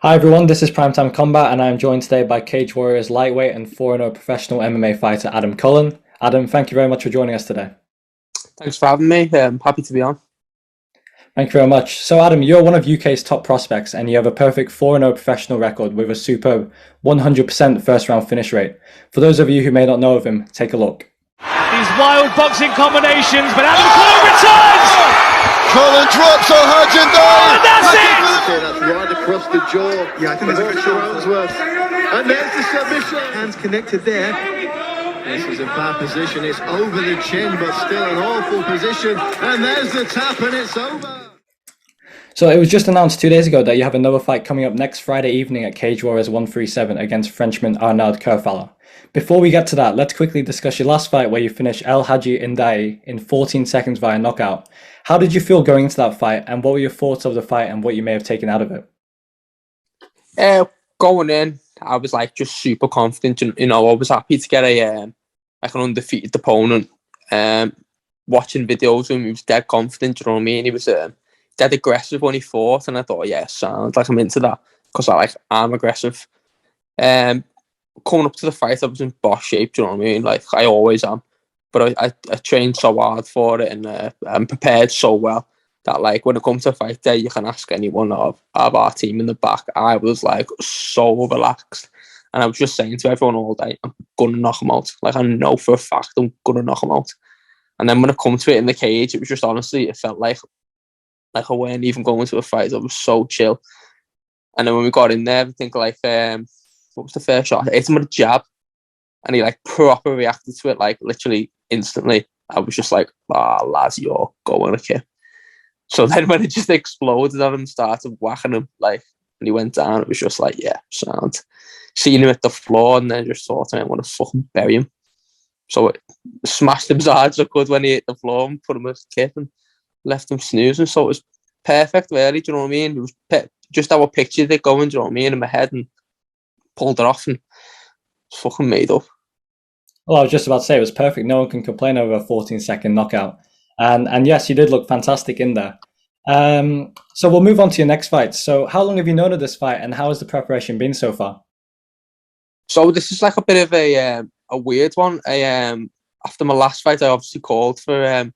Hi everyone, this is Primetime Combat and I am joined today by Cage Warriors lightweight and 4-0 professional MMA fighter Adam Cullen. Adam, thank you very much for joining us today. Thanks for having me. I'm happy to be on. Thank you very much. So Adam, you're one of UK's top prospects and you have a perfect 4-0 professional record with a superb 100% first round finish rate. For those of you who may not know of him, take a look. These wild boxing combinations, but Adam Cullen returns! Cullen drops Al-Hajjin down! And that's it! That's right across the jaw. Yeah, I think there's a Ellsworth. And there's the submission. Hands connected there. This is a bad position. It's over the chin, but still an awful position. And there's the tap, and it's over. So it was just announced 2 days ago that you have another fight coming up next Friday evening at Cage Warriors 137 against Frenchman Arnaud Kerfala. Before we get to that, let's quickly discuss your last fight where you finished El Hadji Ndai in 14 seconds via knockout. How did you feel going into that fight, and what were your thoughts of the fight and what you may have taken out of it? Going in, I was just super confident. I was happy to get an undefeated opponent. Watching videos of him, he was dead confident. You know what I mean? He was dead aggressive when he fought, and I thought, yeah, sounds like I'm into that because I'm aggressive. Coming up to the fight, I was in boss shape. Do you know what I mean? I always am. But I trained so hard for it, and I'm prepared so well that when it comes to fight day, you can ask anyone of our team in the back. I was so relaxed, and I was just saying to everyone all day, I'm gonna knock him out. I know for a fact I'm gonna knock him out. And then when it come to it in the cage, it was just honestly, it felt like I weren't even going to a fight. I was so chill. And then when we got in there, I think what was the first shot? I hit him with a jab, and he proper reacted to it literally instantly. I was just lads, you're going to kill. So then when it just exploded on him, started whacking him and he went down, it was just yeah, sound. Seeing him at the floor, and then just thought, I'm going to fucking bury him. So it smashed him as hard as I could when he hit the floor and put him with a kick and left him snoozing. So it was perfect, really. Do you know what I mean? It was just how I pictured it going, do you know what I mean, in my head, and pulled it off, and it's fucking made up. Well, I was just about to say it was perfect. No one can complain over a 14-second knockout. And yes, you did look fantastic in there. So we'll move on to your next fight. So how long have you known of this fight, and how has the preparation been so far? So this is a bit of a weird one. After my last fight, I obviously called for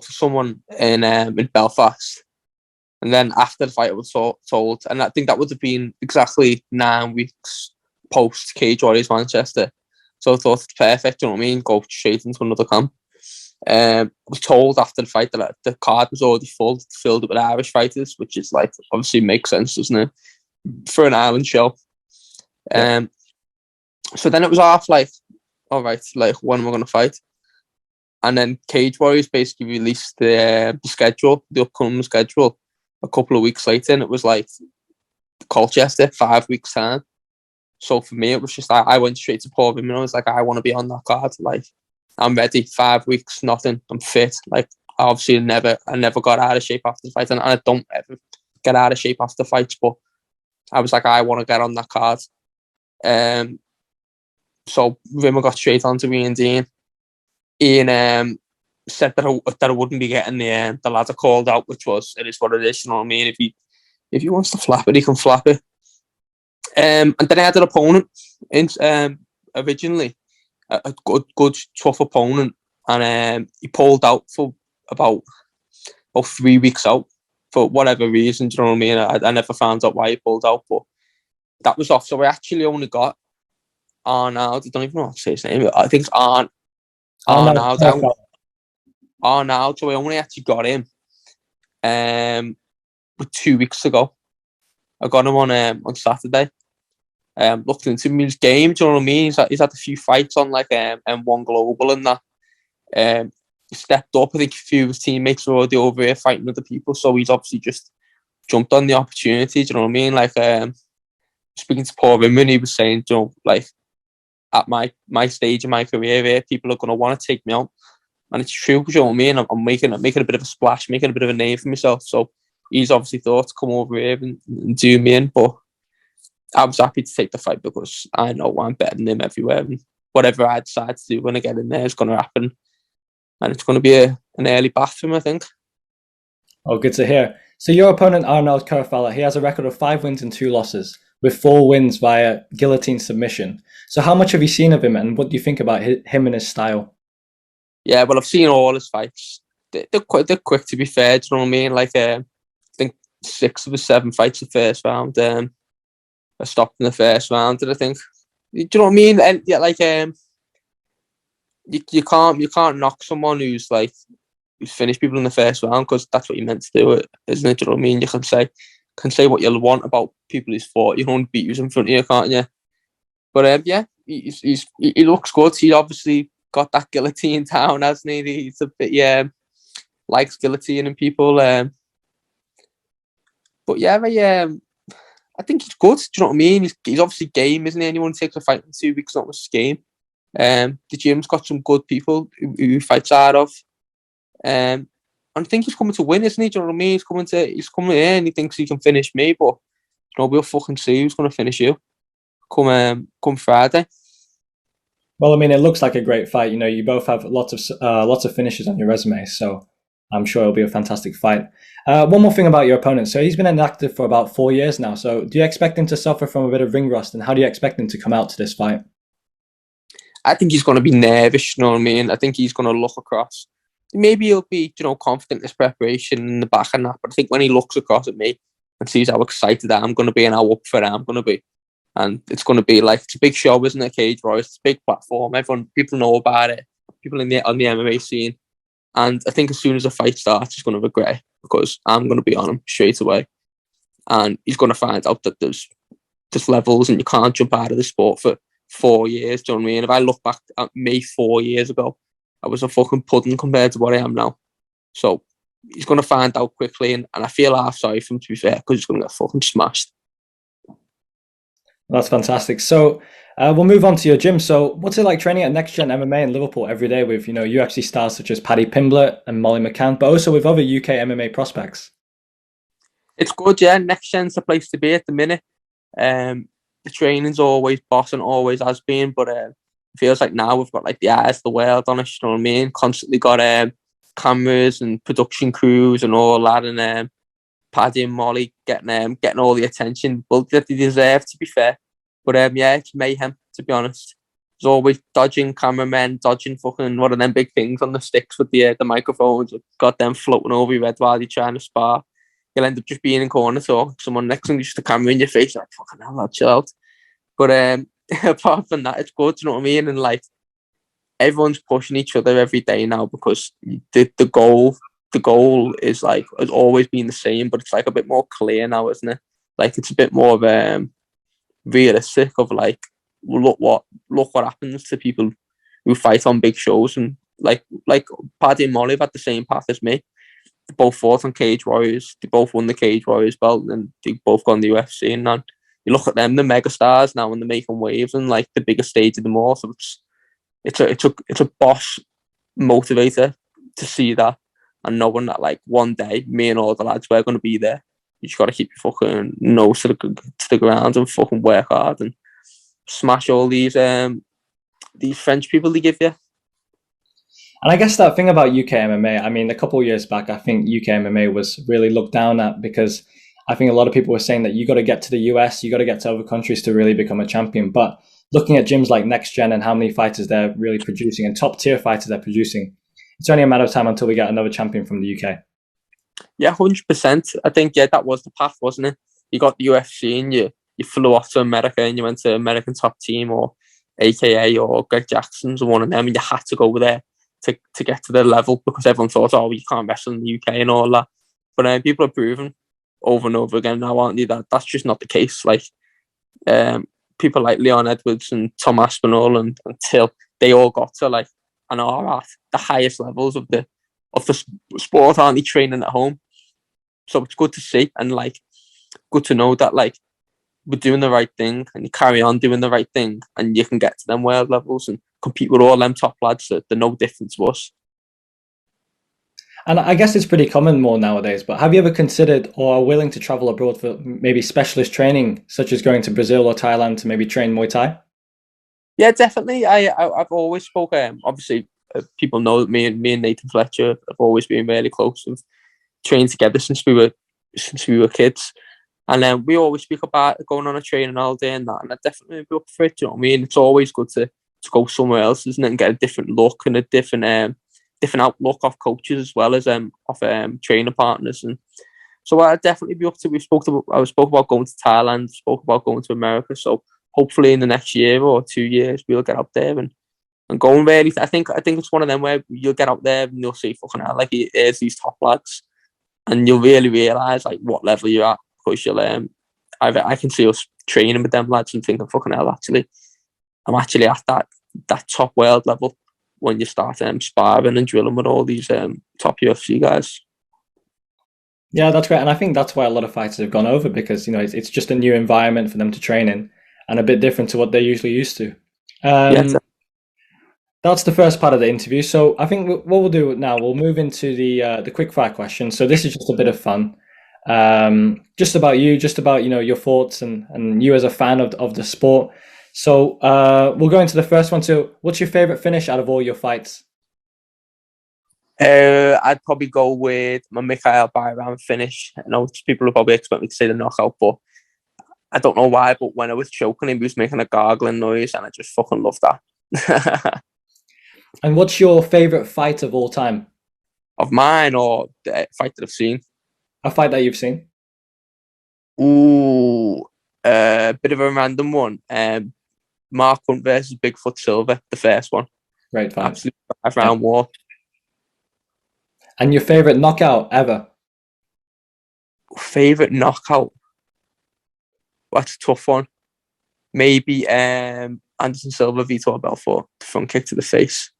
someone in Belfast, and then after the fight, I was told, and I think that would have been exactly 9 weeks post Cage Warriors Manchester. So I thought it's perfect. You know what I mean? Go straight into another camp. I was told after the fight that the card was already filled up with Irish fighters, which is obviously makes sense, doesn't it, for an Ireland show? Yeah. So then it was half all right, when am I going to fight? And then Cage Warriors basically released the schedule, the upcoming schedule, a couple of weeks later, and it was Colchester, 5 weeks time. So for me, it was just I went straight to Paul Vimino. I was I want to be on that card. I'm ready. 5 weeks, nothing. I'm fit. Obviously, I never got out of shape after the fight, and I don't ever get out of shape after fights. But I was I want to get on that card. So Vimino got straight onto me and Dean. Ian said that I wouldn't be getting the ladder called out, which was, it is what it is. You know what I mean? If he wants to flap it, he can flap it. And then I had an opponent originally, a good tough opponent, and he pulled out for about 3 weeks out for whatever reason. Do you know what I mean? I never found out why he pulled out, but that was off. So I actually only got Arnaud. I don't even know how to say his name. I think it's Arnaud. Arnaud. So I only actually got him 2 weeks ago. I got him on Saturday. Looked into him, his game, do you know what I mean? He's had a few fights on M1 Global and that. He stepped up. I think a few of his teammates were already over here fighting other people, so he's obviously just jumped on the opportunity, do you know what I mean? Speaking to Paul Rimman, he was saying, at my stage in my career here, people are going to want to take me out. And it's true, do you know what I mean? I'm making a bit of a splash, making a bit of a name for myself. So he's obviously thought to come over here and do me in, but I was happy to take the fight because I know I'm better than him everywhere. And whatever I decide to do when I get in there is going to happen. And it's going to be an early bath for him, I think. Oh, good to hear. So your opponent, Arnold Kurfalla, he has a record of 5 wins and 2 losses, with 4 wins via guillotine submission. So how much have you seen of him, and what do you think about him and his style? Yeah, well, I've seen all his fights. They're quick, to be fair. Do you know what I mean? Like, I think 6 of his 7 fights the first round. I stopped in the first round, I think. Do you know what I mean? And yeah, like, you can't knock someone who's finished people in the first round, because that's what you're meant to do, isn't it? Do you know what I mean? You can say what you want about people he's fought. You don't beat who's in front of you, can't you? But yeah, he looks good. He obviously got that guillotine down, hasn't he? He's a bit likes guillotining people. But yeah, I think he's good. Do you know what I mean? He's obviously game, isn't he? Anyone who takes a fight in 2 weeks not much game. The gym's got some good people who he fights out of. And I think he's coming to win, isn't he? Do you know what I mean? He's coming here and he thinks he can finish me, but we'll fucking see who's going to finish you come Friday. Well, I mean, it looks like a great fight. You both have lots of finishes on your resume, so I'm sure it'll be a fantastic fight. One more thing about your opponent. So he's been inactive for about 4 years now. So do you expect him to suffer from a bit of ring rust, and how do you expect him to come out to this fight? I think he's going to be nervous, you know what I mean? I think he's going to look across. Maybe he'll be, confident in his preparation in the back and that, but I think when he looks across at me and sees how excited I'm going to be and how up for it I'm going to be, and it's going to be like, it's a big show, isn't it? Cage Warriors, it's a big platform. People know about it. People on the MMA scene, and I think as soon as the fight starts, he's going to regret it, because I'm going to be on him straight away, and he's going to find out that there's levels, and you can't jump out of the sport for 4 years. Do you know what I mean? If I look back at me 4 years ago, I was a fucking pudding compared to what I am now. So he's going to find out quickly, and I feel half sorry for him, to be fair, because he's going to get fucking smashed. That's fantastic. So we'll move on to your gym. So what's it like training at Next Gen MMA in Liverpool every day with, UFC stars such as Paddy Pimblett and Molly McCann, but also with other UK MMA prospects? It's good, yeah. Next Gen's the place to be at the minute. The training's always boss and always has been, but it feels like now we've got like the eyes of the world on us, you know what I mean? Constantly got cameras and production crews and all that, and Paddy and Molly getting all the attention that they deserve, to be fair. But yeah, it's mayhem, to be honest. There's always dodging cameramen, dodging fucking one of them big things on the sticks with the microphones. Got them floating over your head while you're trying to spar. You'll end up just being in corner talking to someone next to you, just a camera in your face, like, fucking hell, lad, chill out. But apart from that, it's good, you know what I mean? And like, everyone's pushing each other every day now, because the goal is like, has always been the same, but it's like a bit more clear now, isn't it? Like, it's a bit more of realistic of like, well, look what happens to people who fight on big shows. And like Paddy and Molly have had the same path as me. They both fought on Cage Warriors. They both won the Cage Warriors belt, and they both gone the UFC. And then you look at them, the mega stars now, and they're making waves and like the biggest stage of them all. So it's a boss motivator to see that, and knowing that like one day me and all the lads, we're going to be there. You just got to keep your fucking nose to the ground and fucking work hard and smash all these French people they give you. And I guess that thing about UK MMA, I mean, a couple of years back, I think UK MMA was really looked down at, because I think a lot of people were saying that you got to get to the US, you got to get to other countries to really become a champion. But looking at gyms like Next Gen and how many fighters they're really producing, and top tier fighters they're producing, it's only a matter of time until we get another champion from the UK. Yeah, 100%. I think, yeah, that was the path, wasn't it? You got the UFC and you flew off to America and you went to American Top Team or AKA or Greg Jackson's or one of them, and you had to go there to get to their level, because everyone thought, oh, you can't wrestle in the UK and all that. But people are proving over and over again now, aren't they, that that's just not the case. Like, people like Leon Edwards and Tom Aspinall and Till, they all got to like, and are at the highest levels of the sport, aren't they, training at home? So it's good to see, and like, good to know that like, we're doing the right thing, and you carry on doing the right thing, and you can get to them world levels and compete with all them top lads that they're no different to us. And I guess it's pretty common more nowadays, but have you ever considered or are willing to travel abroad for maybe specialist training, such as going to Brazil or Thailand to maybe train Muay Thai? Yeah, definitely. I've always spoken. Obviously, people know that me and Nathan Fletcher have always been really close. We've trained together since we were since we were kids. And then we always speak about going on a training holiday and that, and I definitely be up for it. Do you know what I mean? It's always good to go somewhere else, isn't it, and get a different look and a different outlook of coaches as well as trainer partners. And so I'd definitely be up to. I spoke about going to Thailand, spoke about going to America. So hopefully in the next year or 2 years we'll get up there and go and really. I think it's one of them where you'll get up there and you'll see fucking hell, like here's these top lads, and you'll really realise like what level you're at, because you'll I can see us training with them lads and thinking fucking hell, actually I'm actually at that top world level when you start sparring and drilling with all these top UFC guys. Yeah, that's great, and I think that's why a lot of fighters have gone over, because it's just a new environment for them to train in and a bit different to what they're usually used to. That's the first part of the interview. So I think what we'll do now, we'll move into the quickfire questions. So this is just a bit of fun, just about you, just about your thoughts and you as a fan of the sport. So we'll go into the first one. So what's your favorite finish out of all your fights? I'd probably go with my Mikhail Bayram finish. I know people will probably expect me to say the knockout, but I don't know why, but when I was choking him, he was making a gargling noise, and I just fucking loved that. And what's your favorite fight of all time? Of mine, or the fight that I've seen? A fight that you've seen? Ooh, bit of a random one. Mark Hunt versus Bigfoot Silver, the first one. Great fight. Absolute 5-round war. And your favorite knockout ever? Favorite knockout? That's a tough one. Maybe Anderson Silva, Vitor Belfort, the front kick to the face.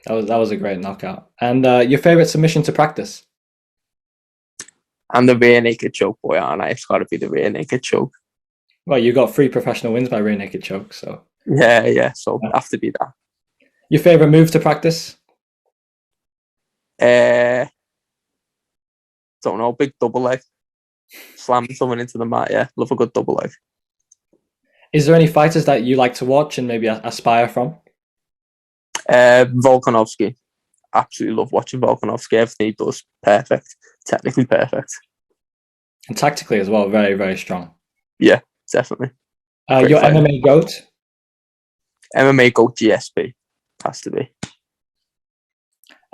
That was a great knockout. And your favorite submission to practice? I'm the rear naked choke boy, aren't I? It's got to be the rear naked choke. Well, you got 3 professional wins by rear naked choke, so yeah. So it'll have to be that. Your favorite move to practice? Don't know. Big double leg, slamming someone into the mat. Yeah, love a good double leg. Is there any fighters that you like to watch and maybe aspire from? Volkanovski. Absolutely love watching Volkanovski. Everything he does, perfect. Technically perfect. And tactically as well, very, very strong. Yeah, definitely. Your fighter. MMA GOAT? MMA GOAT GSP. Has to be.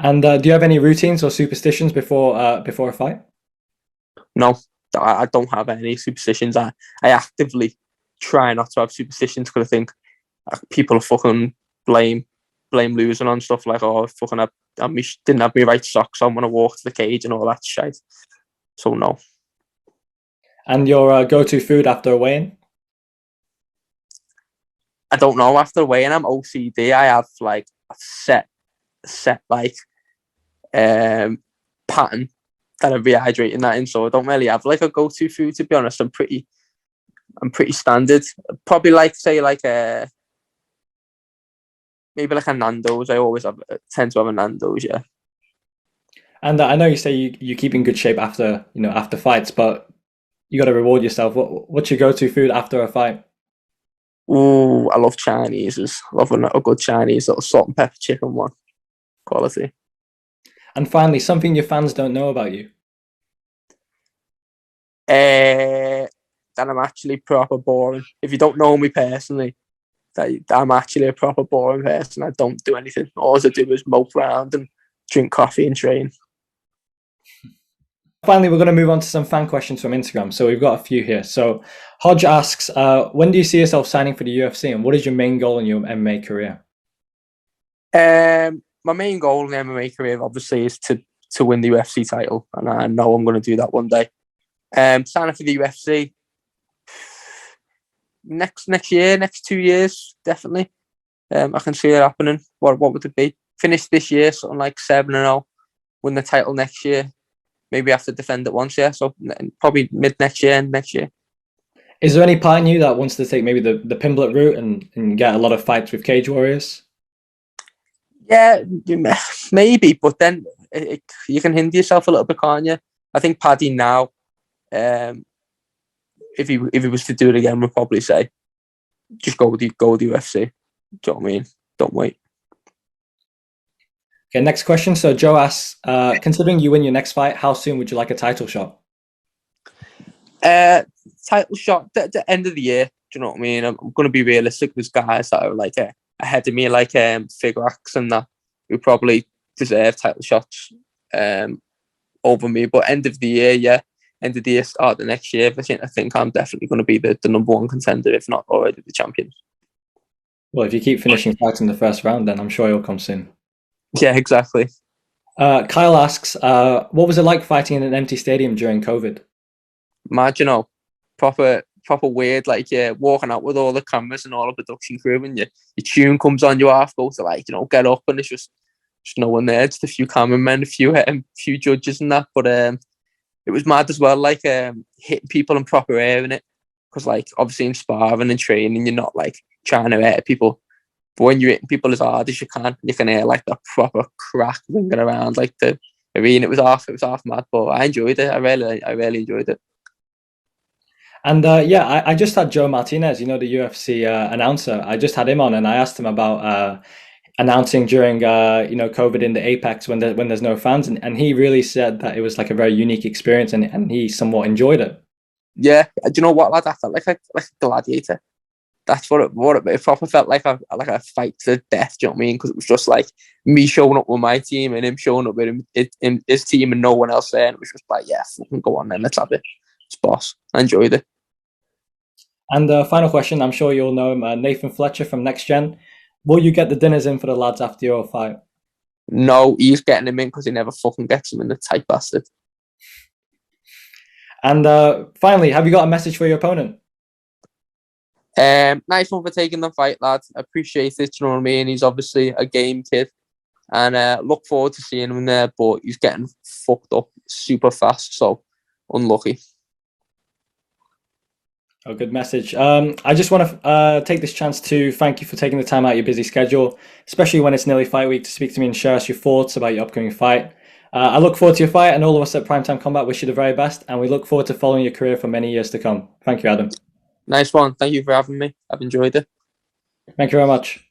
And do you have any routines or superstitions before a fight? No, I don't have any superstitions. I actively try not to have superstitions, because I think people are fucking blame losing on stuff like, oh, fucking I didn't have my right socks on when I walked to the cage and all that shit. So no. And your go-to food after a weigh-in? I don't know. After a weigh-in, I'm OCD. I have like a set like pattern that I'm rehydrating that in. So I don't really have like a go-to food, to be honest. I'm pretty standard. Probably like say like maybe like a Nando's. I always tend to have a Nando's, yeah. And I know you say you keep in good shape after fights, but you got to reward yourself. What's your go-to food after a fight? Ooh, I love Chinese. Love a good Chinese little salt and pepper chicken one. Quality. And finally, something your fans don't know about you. That I'm actually proper boring. If you don't know me personally, that I'm actually a proper boring person. I don't do anything. All I do is mope around and drink coffee and train. Finally, we're going to move on to some fan questions from Instagram. So we've got a few here. So Hodge asks, when do you see yourself signing for the UFC, and what is your main goal in your MMA career? My main goal in the MMA career, obviously, is to win the UFC title, and I know I'm going to do that one day. Signing for the UFC next year, next 2 years, definitely. I can see it happening. What would it be? Finish this year, something like 7-0, win the title next year. Maybe have to defend it once, yeah. So probably mid next year. Is there any part in you that wants to take maybe the Pimblet route and get a lot of fights with Cage Warriors? Yeah, maybe, but then you can hinder yourself a little bit, can't you? I think Paddy now, if he was to do it again, would probably say, just go with the UFC. Do you know what I mean? Don't wait. Okay, next question. So Joe asks, considering you win your next fight, how soon would you like a title shot? Title shot at the end of the year. Do you know what I mean? I'm going to be realistic. There's guys that are like ahead of me, like Figrax and that, who probably deserve title shots over me. But end of the year, yeah. End of the year, start the next year. I think I'm definitely going to be the number one contender, if not already the champion. Well, if you keep finishing fights in the first round, then I'm sure you'll come soon. Yeah, exactly. Kyle asks, what was it like fighting in an empty stadium during COVID? Mad, proper weird, like walking out with all the cameras and all the production crew, and your tune comes on, you half go to like, get up, and it's just no one there, just a few cameramen, a few judges and that. But it was mad as well, like hitting people and proper airing it, because like obviously in sparring and training, you're not like trying to hit people, but when you're hitting people as hard as you can hear like the proper crack ringing around like the arena. It was half mad, but I enjoyed it. I really enjoyed it. And I just had Joe Martinez, the UFC announcer. I just had him on, and I asked him about announcing during COVID in the Apex when there's no fans, and he really said that it was like a very unique experience, and he somewhat enjoyed it. Yeah, do you know what, lad? I felt like a gladiator. That's what it proper felt like a fight to the death. Do you know what I mean? Because it was just like me showing up with my team and him showing up with his team and no one else there, and it was just like, yeah, fucking go on then, let's have it. It's boss. I enjoyed it. And final question, I'm sure you'll know him, Nathan Fletcher from Next Gen. Will you get the dinners in for the lads after your fight? No, he's getting him in because he never fucking gets him in, the tight bastard. And finally, have you got a message for your opponent? Nice one for taking the fight, lad. Appreciate it, you know what I mean? He's obviously a game kid. And look forward to seeing him there, but he's getting fucked up super fast, so unlucky. Oh, good message. I just want to take this chance to thank you for taking the time out of your busy schedule, especially when it's nearly fight week, to speak to me and share us your thoughts about your upcoming fight. I look forward to your fight, and all of us at Primetime Combat wish you the very best, and we look forward to following your career for many years to come. Thank you, Adam. Nice one. Thank you for having me. I've enjoyed it. Thank you very much.